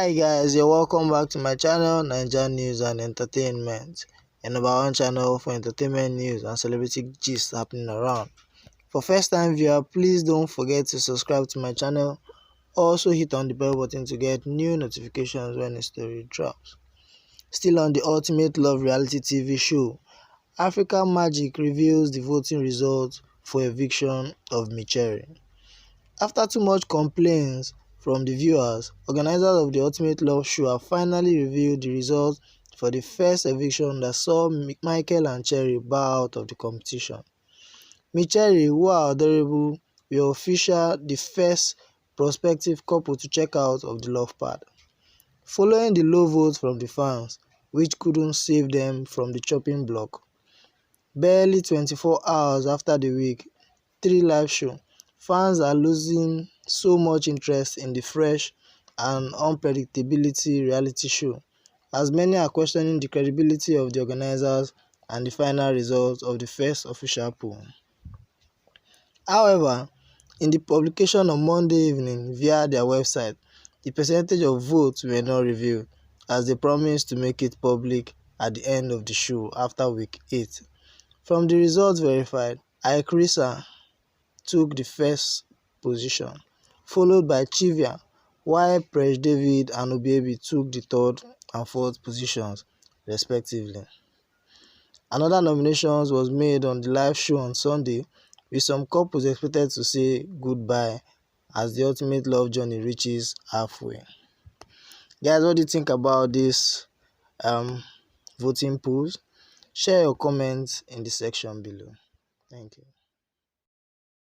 Hi guys, you're welcome back to my channel, NAIJA News and Entertainment, your number one channel for entertainment news and celebrity gist happening around. For first time viewer, please don't forget to subscribe to my channel. Also hit on the bell button to get new notifications when a story drops. Still on the Ultimate Love reality TV show, Africa Magic reveals the voting results for eviction of Micherry. After too much complaints from the viewers, organizers of the Ultimate Love show have finally revealed the results for the first eviction that saw Michael and Cherry bow out of the competition. Micherry, who are adorable, were officially the first prospective couple to check out of the love pad. Following the low votes from the fans, which couldn't save them from the chopping block. Barely 24 hours after the week 3 live show, fans are losing so much interest in the fresh and unpredictability reality show, as many are questioning the credibility of the organizers and the final results of the first official poll. However, in the publication on Monday evening via their website, the percentage of votes were not revealed, as they promised to make it public at the end of the show after week 8. From the results verified, Ikrisa took the first position, followed by Chivia, while Presh David and Obiebe took the third and fourth positions, respectively. Another nomination was made on the live show on Sunday, with some couples expected to say goodbye as the ultimate love journey reaches halfway. Guys, what do you think about this voting polls? Share your comments in the section below. Thank you.